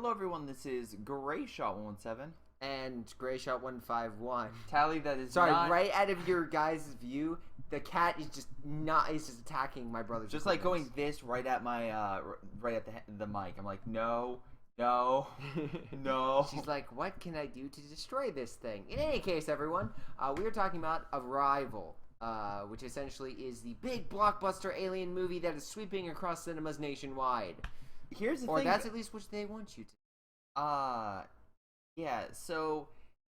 Hello everyone, this is Greyshot 117. And Greyshot 151. Tally, that is Sorry, not... right out of your guys' view, the cat is just attacking my brother's. Just like going this right at my, right at the mic. I'm like, no, no, no. She's like, what can I do to destroy this thing? In any case, everyone, we are talking about Arrival, which essentially is the big blockbuster alien movie that is sweeping across cinemas nationwide. Here's the thing. Or that's at least what they want you to. Yeah, so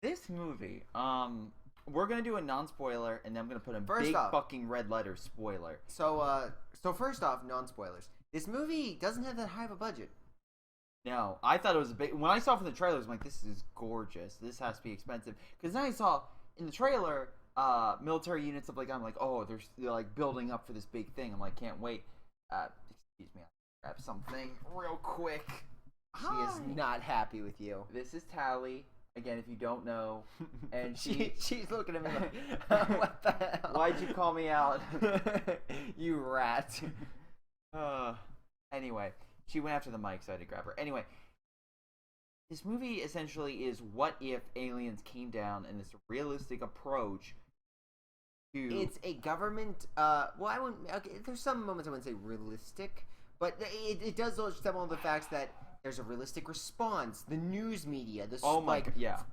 this movie, we're gonna do a non-spoiler, and then I'm gonna put a big fucking red letter spoiler. So first off, non-spoilers. This movie doesn't have that high of a budget. No, I thought it was a big. When I saw it from the trailers, I'm like, this is gorgeous. This has to be expensive. Because then I saw in the trailer, military units stuff like that. I'm like, oh, they're like building up for this big thing. I'm like, can't wait. Excuse me, I'll grab something real quick. She is not happy with you. This is Tally. Again, if you don't know. And she's looking at me like, what the hell? Why'd you call me out? You rat. Anyway, she went after the mic, so I had to grab her. Anyway, this movie essentially is what if aliens came down and this realistic approach to... It's a government, well, I wouldn't... Okay, there's some moments I wouldn't say realistic, but it does stem on the facts that there's a realistic response. The news media,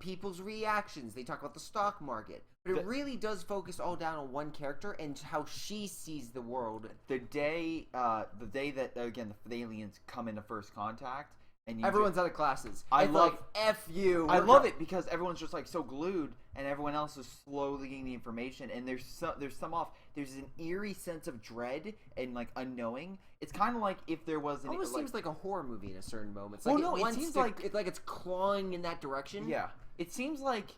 people's reactions. They talk about the stock market, but it really does focus all down on one character and how she sees the world. The day that again the aliens come into first contact, and everyone's out of classes. I love F you. I love it because everyone's just like so glued, and everyone else is slowly getting the information. And there's an eerie sense of dread and like unknowing. It's kind of like if there was almost seems like a horror movie in a certain moment. It's well, like no, it seems like it's clawing in that direction. Yeah, it seems like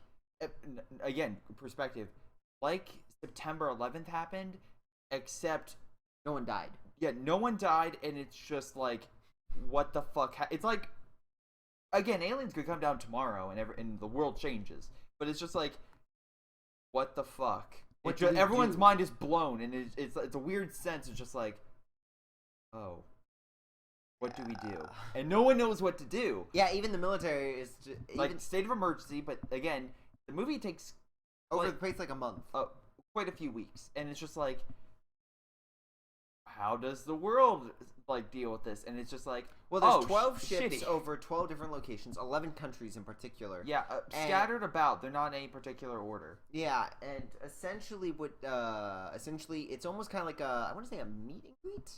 again perspective, like September 11th happened, except no one died. Yeah, no one died, and it's just like, what the fuck? It's like, again, aliens could come down tomorrow, and the world changes, but it's just like, what the fuck? Everyone's mind is blown, and it's a weird sense. It's just like, oh, what do we do? And no one knows what to do. Yeah, even the military is like state of emergency. But again, the movie takes over the place like a month, quite a few weeks, and it's just like, how does the world like deal with this? And it's just like, well, there's 12 ships over 12 different locations, 11 countries in particular. Yeah, scattered about. They're not in any particular order. Yeah, and essentially it's almost kind of like I want to say a meet and greet.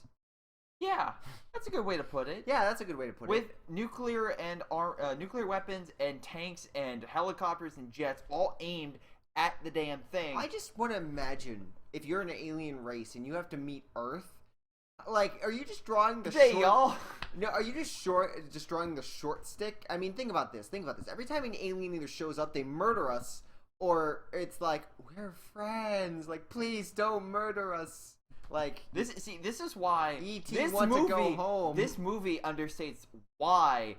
Yeah, that's a good way to put it. Yeah, that's a good way to put it. With nuclear and nuclear weapons and tanks and helicopters and jets all aimed at the damn thing. I just want to imagine if you're an alien race and you have to meet Earth. Like, are you just drawing the No, are you just drawing the short stick? I mean, think about this. Every time an alien either shows up, they murder us, or it's like, we're friends. Like, please don't murder us. Like, this is why E.T. wants to go home. This movie understates why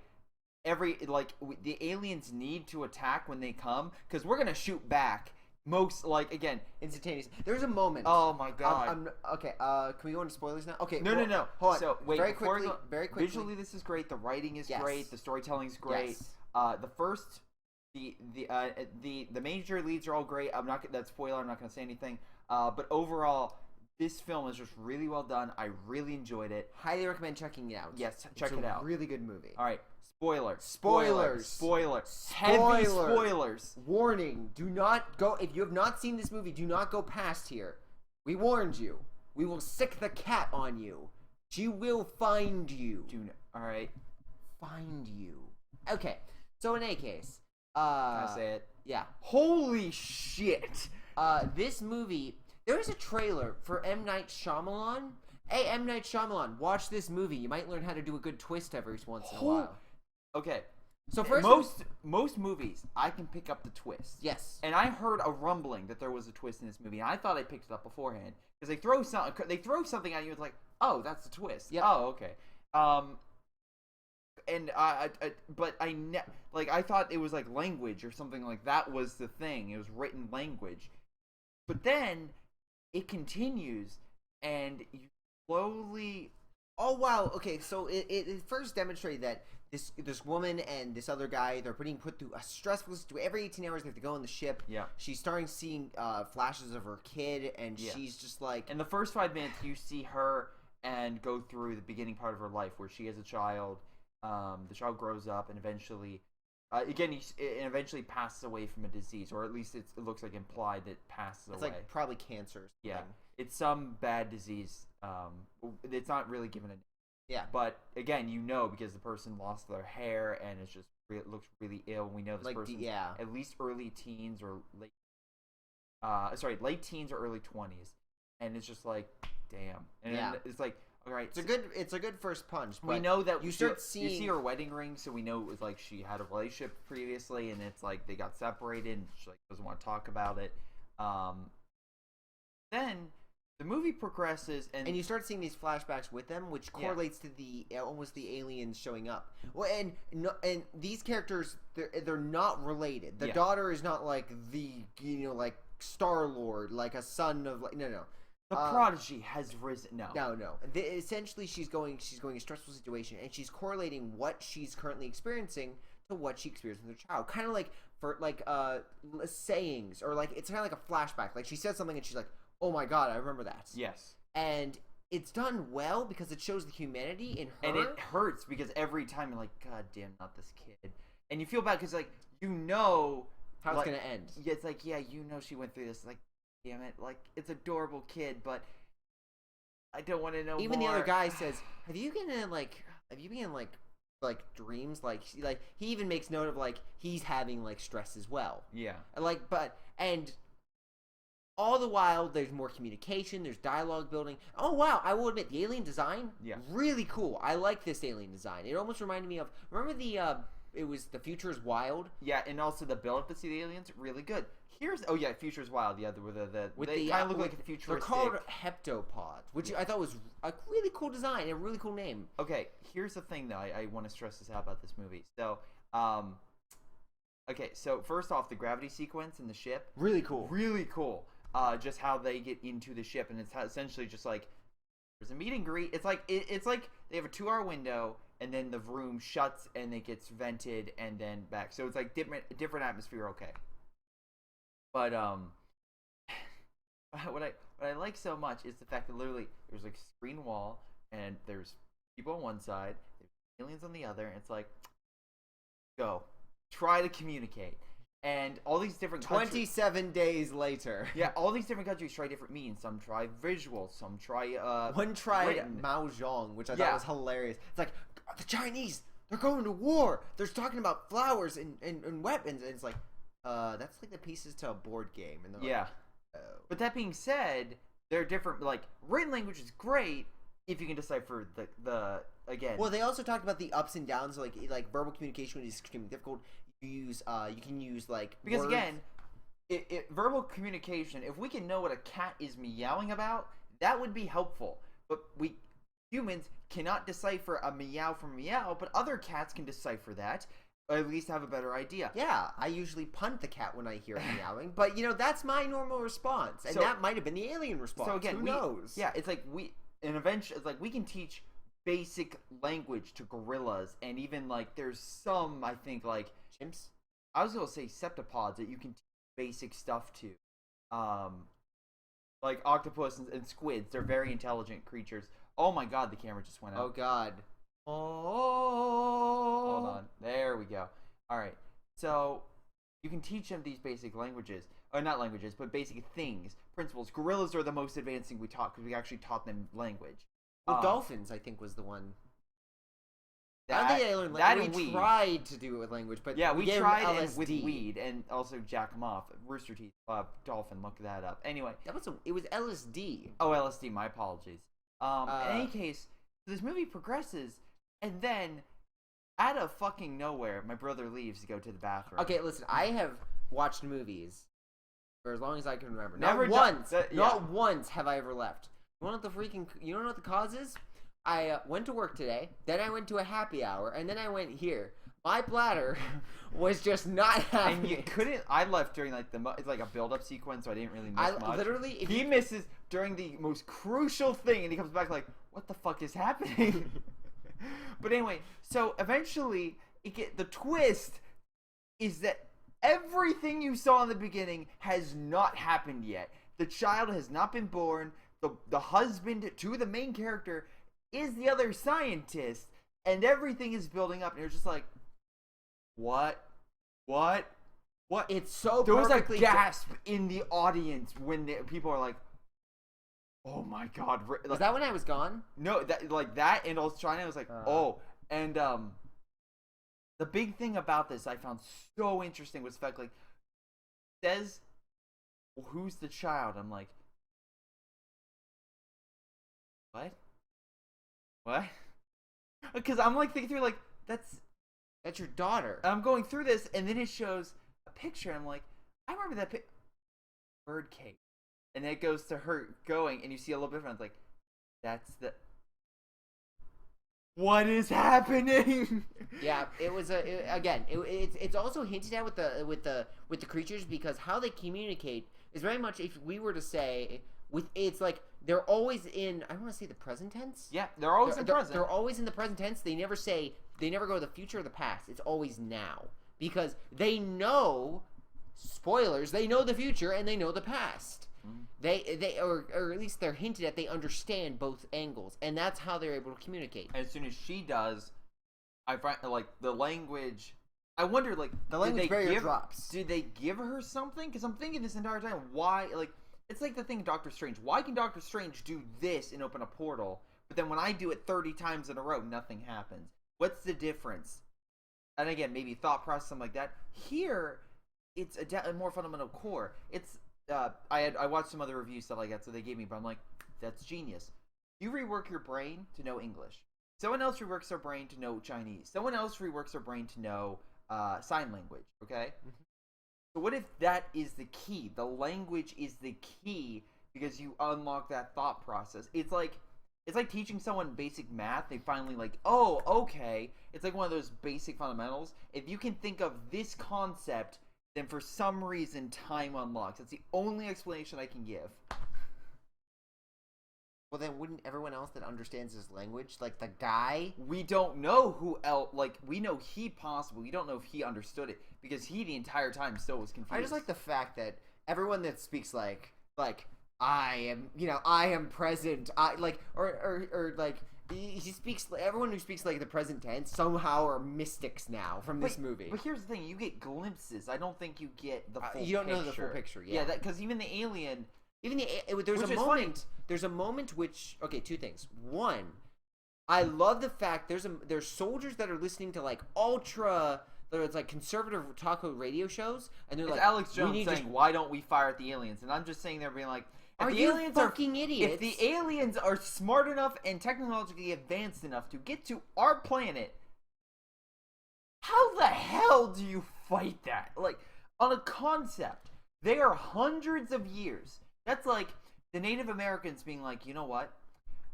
the aliens need to attack when they come, because we're gonna shoot back. Most, like, again, instantaneous. There's a moment. Oh my god. Okay, can we go into spoilers now? Okay. No. Hold on. So, wait, very quickly. Visually, this is great. The writing is great. The storytelling is great. Yes. The major leads are all great. That's spoiler. I'm not going to say anything. But overall, this film is just really well done. I really enjoyed it. Highly recommend checking it out. Yes, check it out. Really good movie. All right. Spoilers. Heavy spoilers. Warning. Do not go. If you have not seen this movie, do not go past here. We warned you. We will sick the cat on you. She will find you. Alright. Find you. Okay. So in any case. Can I say it? Yeah. Holy shit. This movie. There is a trailer for M. Night Shyamalan. Hey, M. Night Shyamalan, watch this movie. You might learn how to do a good twist every once in a while. Okay, so first, most movies I can pick up the twist. Yes, and I heard a rumbling that there was a twist in this movie, and I thought I picked it up beforehand because they throw something at you. It's like, oh, that's the twist. Yep. Oh, okay. And I thought it was like language or something like that was the thing. It was written language, but then it continues, and you slowly Oh, wow. Okay, so it first demonstrated that this woman and this other guy, they're being put through a stressful situation. Every 18 hours they have to go on the ship. Yeah. She's starting seeing flashes of her kid, and she's just like... In the first 5 minutes, you see her and go through the beginning part of her life where she has a child. The child grows up and eventually... eventually passes away from a disease, or at least it looks like implied that passes away. It's like probably cancer or something. Yeah. It's some bad disease. It's not really given a name. Yeah. But again, because the person lost their hair and it looks really ill. We know this person at least early teens or late teens or early 20s, and it's just like, damn. And it's like, all right, it's a good first punch. But we know that you see her wedding ring, so we know it was like she had a relationship previously, and it's like they got separated, and she like doesn't want to talk about it. Then the movie progresses, and you start seeing these flashbacks with them, which correlates to the almost the aliens showing up. Well, and these characters, they're not related. The daughter is not like the like Star-Lord, like a son of no. The prodigy has risen. No. Essentially, she's going a stressful situation, and she's correlating what she's currently experiencing to what she experienced with her child. Kind of like for sayings, or like it's kind of like a flashback. Like she said something, and she's like, "Oh my god, I remember that." Yes. And it's done well because it shows the humanity in her. And it hurts because every time you're like, God damn, not this kid. And you feel bad because, like, how it's going to end. Yeah, it's like, she went through this. Like, damn it. Like, it's adorable kid, but I don't want to know Even more. The other guy says, have you been in dreams? Like, he even makes note of, like, he's having, like, stress as well. Yeah. And all the while, there's more communication, there's dialogue building. Oh, wow, I will admit, the alien design, really cool. I like this alien design. It almost reminded me of, remember it was The Future is Wild? Yeah, and also the build-up to see the aliens, really good. Future is Wild, they kind of look like a futuristic. They're called heptapods, which I thought was a really cool design and a really cool name. Okay, here's the thing, though. I want to stress this out about this movie. So, so first off, the gravity sequence in the ship. Really cool. Really cool. Just how they get into the ship, and it's essentially just like there's a meet and greet. It's like they have a 2-hour window, and then the room shuts and it gets vented and then back. So it's like different atmosphere. Okay, but what I like so much is the fact that literally there's like a screen wall and there's people on one side, there's aliens on the other, and it's like go try to communicate. And all these different 27 days later. Yeah, all these different countries try different means. Some try visual, some try one tried written. Mahjong, which I thought was hilarious. It's like, the Chinese, they're going to war. They're talking about flowers and weapons. And it's like, that's like the pieces to a board game. And they're like, oh. But that being said, there are different, like, written language is great if you can decipher the again. Well, they also talked about the ups and downs. Like verbal communication is extremely difficult. You can use like because words. Again, verbal communication. If we can know what a cat is meowing about, that would be helpful. But we humans cannot decipher a meow from meow, but other cats can decipher that, or at least have a better idea. Yeah, I usually punt the cat when I hear it meowing, but that's my normal response, and that might have been the alien response. So again, who knows? Yeah, it's like we can teach basic language to gorillas, and even like there's some I think like. Chimps? I was gonna say septopods that you can teach basic stuff to, like octopus and squids. They're very intelligent creatures. Oh my god, the camera just went out. Oh god. Oh. Hold on. There we go. All right. So you can teach them these basic languages, or not languages, but basic things, principles. Gorillas are the most advanced thing we taught because we actually taught them language. Well, dolphins, I think, was the one. I don't think we tried to do it with language, but yeah, we tried with weed and also jack them off. Rooster Teeth, dolphin. Look that up. Anyway, it was LSD. Oh, LSD. My apologies. In any case, this movie progresses, and then out of fucking nowhere, my brother leaves to go to the bathroom. Okay, listen. I have watched movies for as long as I can remember. Not once have I ever left. You know what the cause is? I went to work today, then I went to a happy hour, and then I went here. My bladder was just not having And you couldn't... I left during, like, it's like a build-up sequence, so I didn't really miss much. Literally... He misses during the most crucial thing, and he comes back like, what the fuck is happening? But anyway, so eventually, the twist is that everything you saw in the beginning has not happened yet. The child has not been born. The husband to the main character is the other scientist, and everything is building up. And you're just like, what? It's so there was a perfectly gasp in the audience when people are like, "Oh my god!" Was that when I was gone? No, that, and also China was like, "Oh," and the big thing about this I found so interesting was the fact like says, "Who's the child?" I'm like, what? Because I'm like thinking through like that's your daughter. I'm going through this, and then it shows a picture. And I'm like, I remember that birdcage, and then it goes to her going, and you see a little bit. And I was like, that's the. What is happening? Yeah, it was it's also hinted at with the creatures, because how they communicate is very much, if we were to say, it's like they're always in, I want to say the present tense. Yeah, they're always in present. They're always in the present tense. They never go to the future or the past. It's always now, because they know, spoilers, they know the future and they know the past. They or at least they're hinted at, they understand both angles, and that's how they're able to communicate. As soon as she does, I find like the language. I wonder, like, the language barrier drops. Did they give her something? Because I'm thinking this entire time, why? Like, it's like the thing in Doctor Strange. Why can Doctor Strange do this and open a portal, but then when I do it 30 times in a row, nothing happens? What's the difference? And again, maybe thought process, something like that. Here, it's a more fundamental core. It's I watched some other reviews, stuff like that, so they gave me, but I'm like, that's genius. You rework your brain to know English. Someone else reworks their brain to know Chinese. Someone else reworks their brain to know sign language, okay? Mm-hmm. So what if that is the key? The language is the key because you unlock that thought process. It's like teaching someone basic math. They finally like, oh, okay. It's like one of those basic fundamentals. If you can think of this concept, then for some reason time unlocks. That's the only explanation I can give. Well, then wouldn't everyone else that understands this language, like the guy? We don't know who else. Like, we know he possibly. We don't know if he understood it because he the entire time still was confused. I just like the fact that everyone that speaks like I am present. Or he speaks. Everyone who speaks like the present tense somehow are mystics now from this movie. But here's the thing: you get glimpses. I don't think you get the full. You don't know the full picture. Yeah, because even the alien. There's a moment which, okay, two things. One, I love the fact there's soldiers that are listening to like ultra, it's like conservative taco radio shows, and they're like, Alex Jones saying, "Why don't we fire at the aliens?" And I'm just sitting there being like, "Are you fucking idiots? If the aliens are smart enough and technologically advanced enough to get to our planet, how the hell do you fight that? Like, on a concept, they are hundreds of years." That's like the Native Americans being like, you know what?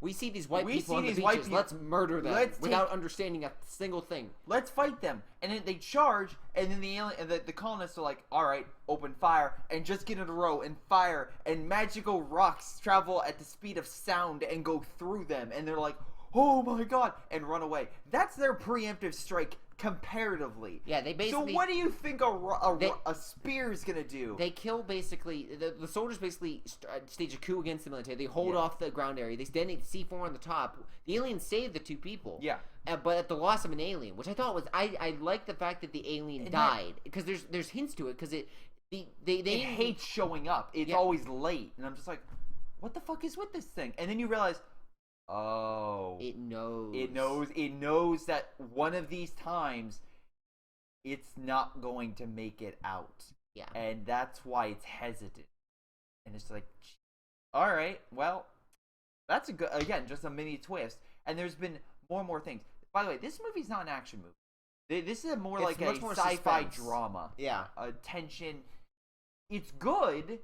We see these white people on the beaches. Let's murder them without understanding a single thing. Let's fight them. And then they charge, and then the colonists are like, all right, open fire, and just get in a row and fire, and magical rocks travel at the speed of sound and go through them, and they're like, oh my god, and run away. That's their preemptive strike. Comparatively, yeah, they basically. So what do you think a spear is gonna do? They kill basically the soldiers. Basically stage a coup against the military. They hold off the ground area. They detonate C4 on the top. The aliens save the two people. Yeah, but at the loss of an alien, which I thought was I like the fact that the alien died because there's hints to it because they hate showing up. It's always late, and I'm just like, what the fuck is with this thing? And then you realize. Oh. It knows. It knows that one of these times it's not going to make it out. Yeah. And that's why it's hesitant. And it's like, all right, well, that's just a mini twist. And there's been more and more things. By the way, this movie's not an action movie. This is more like a sci-fi drama. Yeah. Tension. It's good,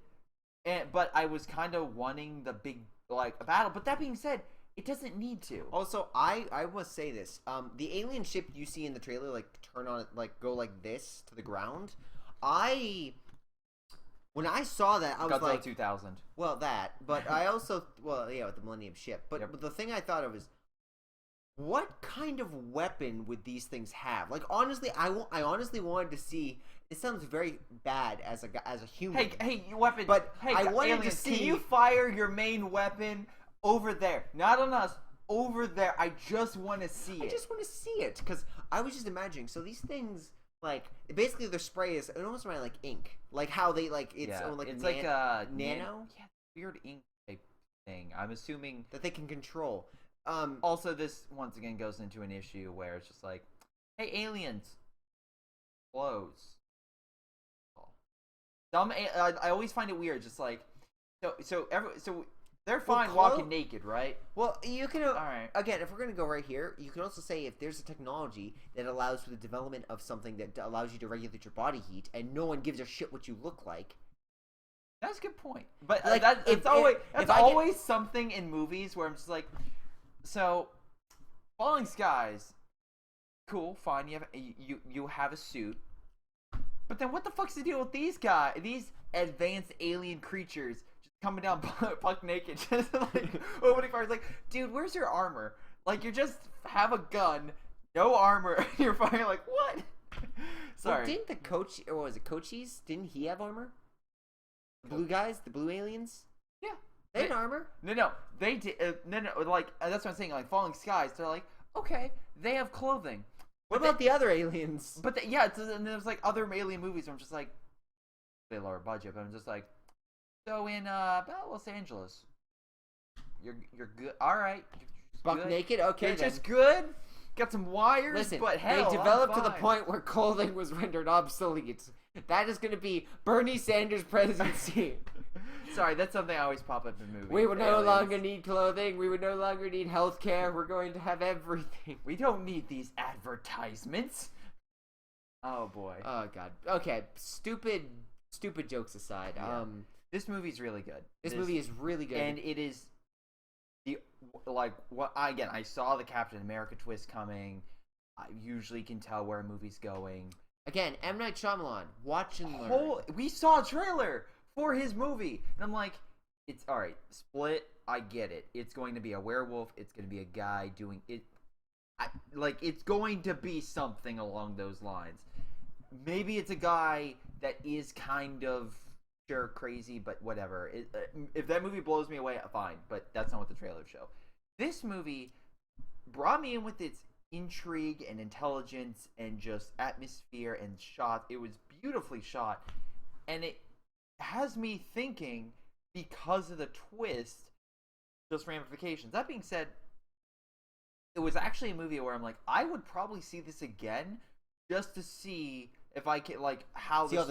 but I was kind of wanting the big, a battle. But that being said, it doesn't need to. Also, I must say this. The alien ship you see in the trailer, turn on, go like this to the ground. When I saw that, I was like... Godzilla 2000. Well, that. But I also... Well, yeah, with the Millennium Ship. But the thing I thought of is, what kind of weapon would these things have? Like, honestly, I honestly wanted to see. It sounds very bad as a human. Hey, weapon. But hey, I wanted aliens, to see. Can you fire your main weapon over there? Not on us. Over there. I just want to see it. I just want to see it because I was just imagining. So these things, like, basically their spray is it almost reminds like ink, like how they like it's it's like a nano, weird ink type thing. I'm assuming that they can control. Also, this once again goes into an issue where it's just like, hey, aliens, clothes. I always find it weird, just like so they're fine walking naked, right? Well, you can. All right. Again, if we're gonna go right here, you can also say if there's a technology that allows for the development of something that allows you to regulate your body heat, and no one gives a shit what you look like. That's a good point. But like, it's always something in movies where I'm just like, so falling skies, cool, fine. You have a suit. But then what the fuck's the deal with these advanced alien creatures just coming down buck naked, just like opening fire? It's like, dude, where's your armor? Like, you just have a gun, no armor, and you're firing like, what? Sorry. Well, didn't the coach, or was it Cochise? Didn't he have armor? The blue guys, the blue aliens? Yeah. They had armor. No, they did. No, like, that's what I'm saying. Like, falling skies, they're like, okay, they have clothing. What about the other aliens? But and there's like other alien movies where I'm just like, they lower budget, but I'm just like, so in about Los Angeles, you're good. All right, buck naked. Okay, you're just good. Got some wires. Listen, but hell, they developed to the point where clothing was rendered obsolete. That is going to be Bernie Sanders' presidency. Sorry, that's something I always pop up in movies. We would no longer need clothing. We would no longer need health care. We're going to have everything. We don't need these advertisements. Oh, boy. Oh, God. Okay, stupid jokes aside. Yeah. This movie's really good. This movie is really good. And it is, I saw the Captain America twist coming. I usually can tell where a movie's going. Again, M. Night Shyamalan. Watch and learn. We saw a trailer for his movie, and I'm like, it's alright. Split, I get it. It's going to be a werewolf. It's going to be a guy doing it. It's going to be something along those lines. Maybe it's a guy that is kind of crazy, but whatever. If that movie blows me away, fine. But that's not what the trailers show. This movie brought me in with its intrigue and intelligence and just atmosphere and shot. It was beautifully shot, and it has me thinking because of the twist, just ramifications. That being said, it was actually a movie where I'm like, I would probably see this again just to see if I can, like, see all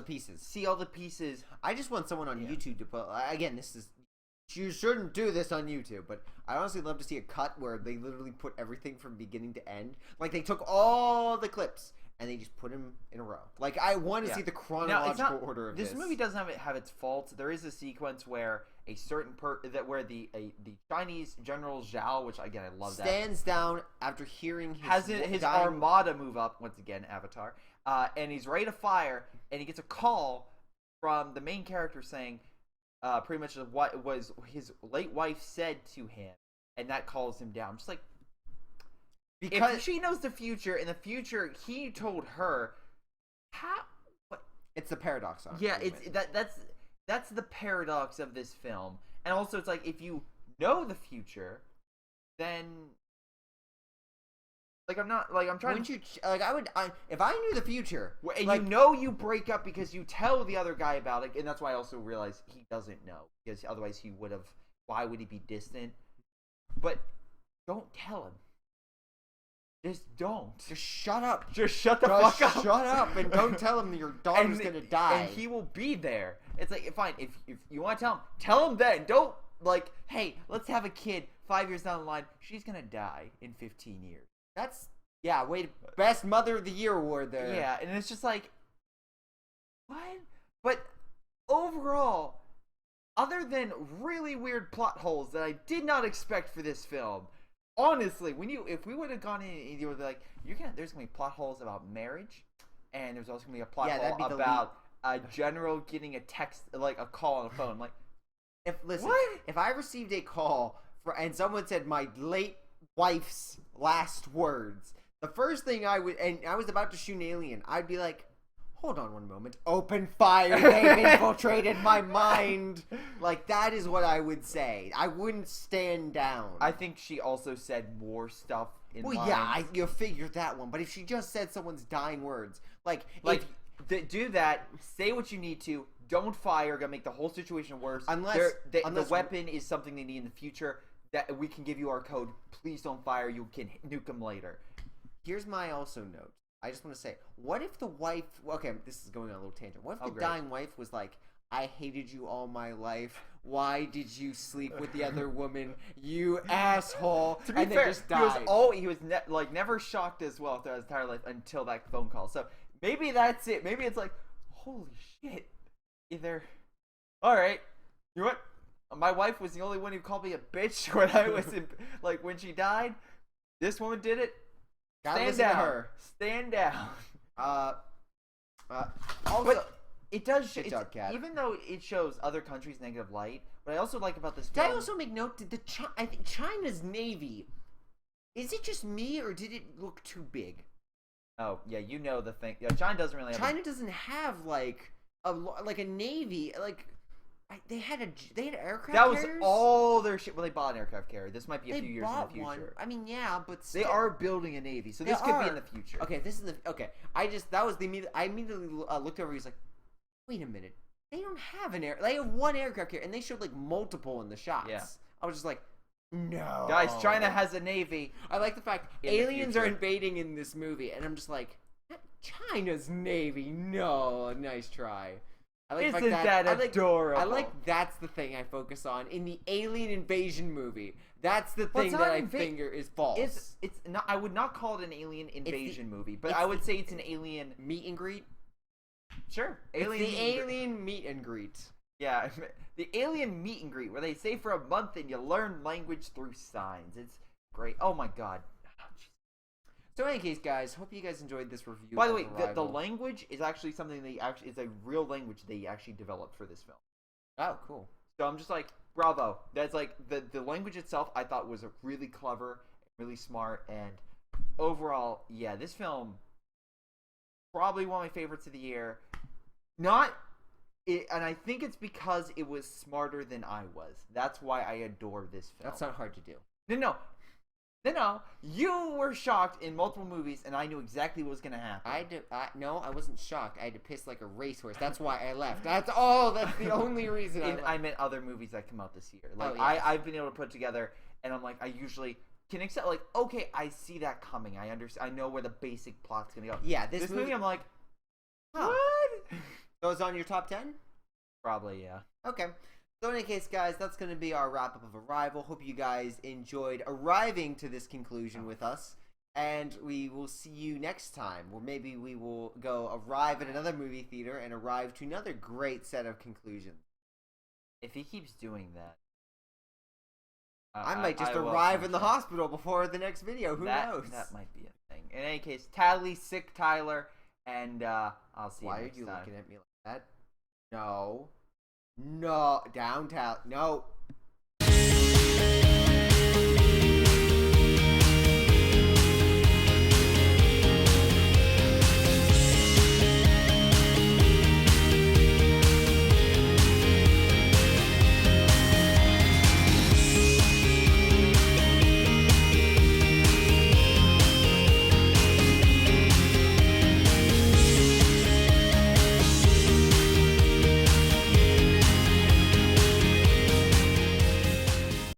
the pieces. I just want someone on YouTube to put, again, you shouldn't do this on YouTube, but I honestly love to see a cut where they literally put everything from beginning to end. Like, they took all the clips and they just put them in a row. Like, I want to see the chronological order of this. This movie doesn't have its faults. There is a sequence where a certain the Chinese General Zhao, which again I love, stands down after hearing his armada move up once again, Avatar, and he's ready to fire, and he gets a call from the main character saying, pretty much what was his late wife said to him, and that calls him down. Just like, because if she knows the future, in the future he told her, how? What? It's the paradox. Yeah, that's the paradox of this film, and also it's like if you know the future, then like I'm trying. Wouldn't you if I knew the future, and you break up because you tell the other guy about it, and that's why I also realize he doesn't know, because otherwise he would have. Why would he be distant? But don't tell him. Just don't. Just shut up. Just shut the fuck up. Shut up and don't tell him your daughter's gonna die. And he will be there. It's like, fine, if you want to tell him then. Don't, like, hey, let's have a kid 5 years down the line. She's gonna die in 15 years. That's, best Mother of the Year award there. Yeah, and it's just like, what? But overall, other than really weird plot holes that I did not expect for this film, honestly, if we would have gone in and you would be like, there's gonna be plot holes about marriage, and there's also gonna be a plot hole about a general getting a text, like a call on the phone. I'm like, if I received a call and someone said my late wife's last words, the first thing I would, and I was about to shoot an alien, I'd be like, hold on one moment. Open fire. They've infiltrated my mind. Like, that is what I would say. I wouldn't stand down. I think she also said more stuff in Well, lines. yeah, you figured that one. But if she just said someone's dying words, like do that. Say what you need to. Don't fire. Gonna make the whole situation worse. Unless the weapon is something they need in the future. That we can give you our code. Please don't fire. You can nuke them later. Here's my also note. I just want to say, what if the wife... Okay, this is going on a little tangent. What if the dying wife was like, I hated you all my life. Why did you sleep with the other woman? You asshole. To be fair, just died. He was never shocked as well throughout his entire life until that phone call. So maybe that's it. Maybe it's like, holy shit. Either... Alright. You know what? My wife was the only one who called me a bitch when I was in... Like, when she died. This woman did it. Stand down. To her. Stand down. Also, but it does. Even though it shows other countries' negative light, what I also like about this film. Did I also make note? I think China's navy. Is it just me, or did it look too big? Oh yeah, you know the thing. Yeah, China doesn't really. China doesn't have like a navy like. They had aircraft That was carriers? all their shit. Well, they bought an aircraft carrier. This might be a few years in the future. One. I mean, yeah, but still. They are building a navy, so this could be in the future. Okay, this is okay. I immediately looked over. He's like, wait a minute. They don't have They have one aircraft carrier, and they showed like multiple in the shots. Yeah. I was just like, no, guys, China has a navy. I like the fact aliens are invading in this movie, and I'm just like, China's navy. No, nice try. Isn't that adorable? I like that's the thing I focus on in the alien invasion movie. That's the thing that I think is false. It's not. I would not call it an alien invasion movie, but I would say it's an alien meet and greet. Sure, alien meet and greet. Yeah, the alien meet and greet where they stay for a month and you learn language through signs. It's great. Oh my god. So in any case, guys, hope you guys enjoyed this review. By the way, the language is actually something is a real language they actually developed for this film. Oh, cool. So I'm just like, bravo. That's like the language itself I thought was really clever, really smart, and overall, yeah, this film probably one of my favorites of the year. And I think it's because it was smarter than I was. That's why I adore this film. That's not hard to do. No, you were shocked in multiple movies, and I knew exactly what was going to happen. No, I wasn't shocked. I had to piss like a racehorse. That's why I left. That's all. That's the only reason I left. I meant other movies that come out this year. Like, yes. I've been able to put together, and I'm like, I usually can accept, like, okay, I see that coming. I understand. I know where the basic plot's going to go. Yeah, this movie, I'm like, huh. What? So it's on your top 10? Probably, yeah. Okay. So in any case, guys, that's going to be our wrap-up of Arrival. Hope you guys enjoyed arriving to this conclusion with us. And we will see you next time, where maybe we will go arrive at another movie theater and arrive to another great set of conclusions. If he keeps doing that, I might just arrive in the hospital before the next video. Who knows? That might be a thing. In any case, Tally, sick Tyler, and I'll see you next time. Why are you looking at me like that? No. No, downtown. No.